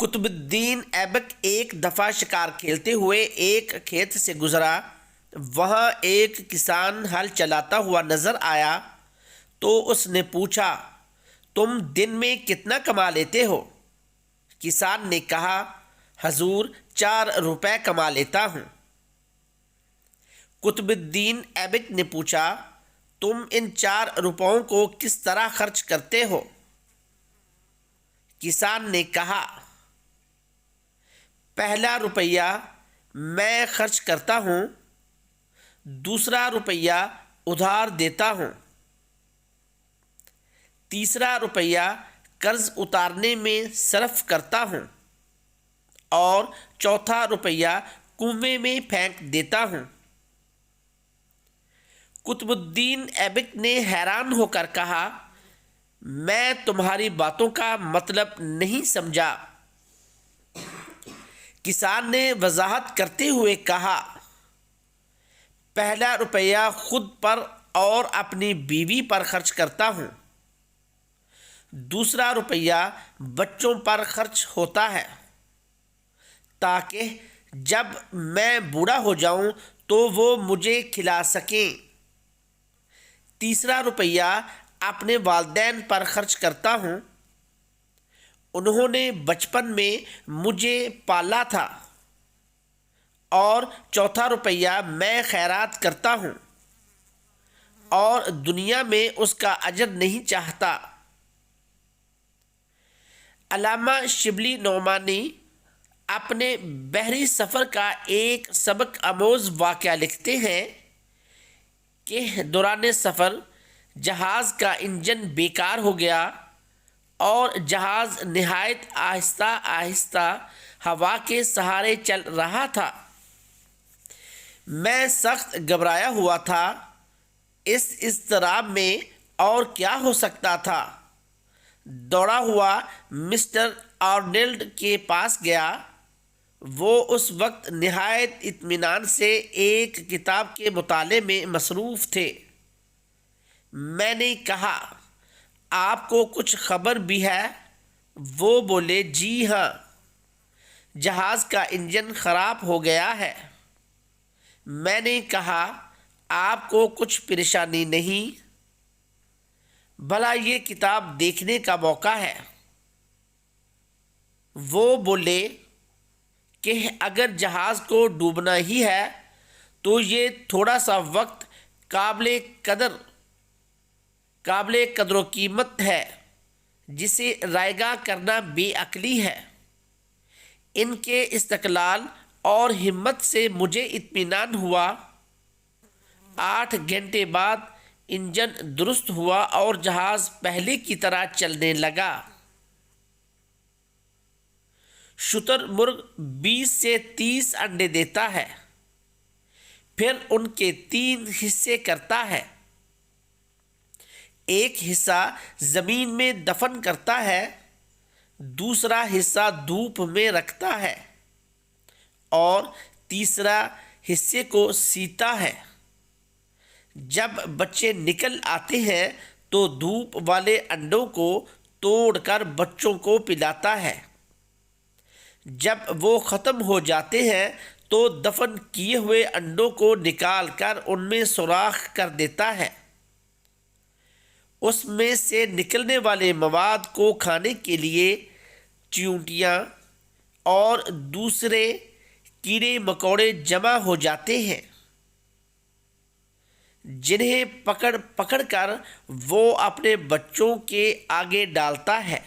قطب الدین ایبک ایک دفعہ شکار کھیلتے ہوئے ایک کھیت سے گزرا۔ وہاں ایک کسان ہل چلاتا ہوا نظر آیا تو اس نے پوچھا، تم دن میں کتنا کما لیتے ہو؟ کسان نے کہا، حضور 4 روپے کما لیتا ہوں۔ قطب الدین ایبک نے پوچھا، تم ان 4 روپوں کو کس طرح خرچ کرتے ہو؟ کسان نے کہا، پہلا روپیہ میں خرچ کرتا ہوں، دوسرا روپیہ ادھار دیتا ہوں، تیسرا روپیہ قرض اتارنے میں صرف کرتا ہوں، اور چوتھا روپیہ کنویں میں پھینک دیتا ہوں۔ قطب الدین ایبک نے حیران ہو کر کہا، میں تمہاری باتوں کا مطلب نہیں سمجھا۔ کسان نے وضاحت کرتے ہوئے کہا، پہلا روپیہ خود پر اور اپنی بیوی پر خرچ کرتا ہوں، دوسرا روپیہ بچوں پر خرچ ہوتا ہے تاکہ جب میں بوڑھا ہو جاؤں تو وہ مجھے کھلا سکیں، تیسرا روپیہ اپنے والدین پر خرچ کرتا ہوں، انہوں نے بچپن میں مجھے پالا تھا، اور چوتھا روپیہ میں خیرات کرتا ہوں اور دنیا میں اس کا اجر نہیں چاہتا۔ علامہ شبلی نعمانی اپنے بحری سفر کا ایک سبق آموز واقعہ لکھتے ہیں کہ دوران سفر جہاز کا انجن بیکار ہو گیا اور جہاز نہایت آہستہ آہستہ ہوا کے سہارے چل رہا تھا۔ میں سخت گھبرایا ہوا تھا۔ اس اضطراب میں اور کیا ہو سکتا تھا؟ دوڑا ہوا مسٹر آرنلڈ کے پاس گیا۔ وہ اس وقت نہایت اطمینان سے ایک کتاب کے مطالعے میں مصروف تھے۔ میں نے کہا، آپ کو کچھ خبر بھی ہے؟ وہ بولے، جی ہاں، جہاز کا انجن خراب ہو گیا ہے۔ میں نے کہا، آپ کو کچھ پریشانی نہیں؟ بھلا یہ کتاب دیکھنے کا موقع ہے۔ وہ بولے کہ اگر جہاز کو ڈوبنا ہی ہے تو یہ تھوڑا سا وقت قابل قدر و قیمت ہے جسے رائگاں کرنا بے عقلی ہے۔ ان کے استقلال اور ہمت سے مجھے اطمینان ہوا۔ 8 گھنٹے بعد انجن درست ہوا اور جہاز پہلے کی طرح چلنے لگا۔ شتر مرغ 20 سے 30 انڈے دیتا ہے، پھر ان کے 3 حصے کرتا ہے۔ ایک حصہ زمین میں دفن کرتا ہے، دوسرا حصہ دھوپ میں رکھتا ہے، اور تیسرا حصے کو سیتا ہے۔ جب بچے نکل آتے ہیں تو دھوپ والے انڈوں کو توڑ کر بچوں کو پلاتا ہے۔ جب وہ ختم ہو جاتے ہیں تو دفن کیے ہوئے انڈوں کو نکال کر ان میں سوراخ کر دیتا ہے۔ اس میں سے نکلنے والے مواد کو کھانے کے لیے چیونٹیاں اور دوسرے کیڑے مکوڑے جمع ہو جاتے ہیں، جنہیں پکڑ پکڑ کر وہ اپنے بچوں کے آگے ڈالتا ہے۔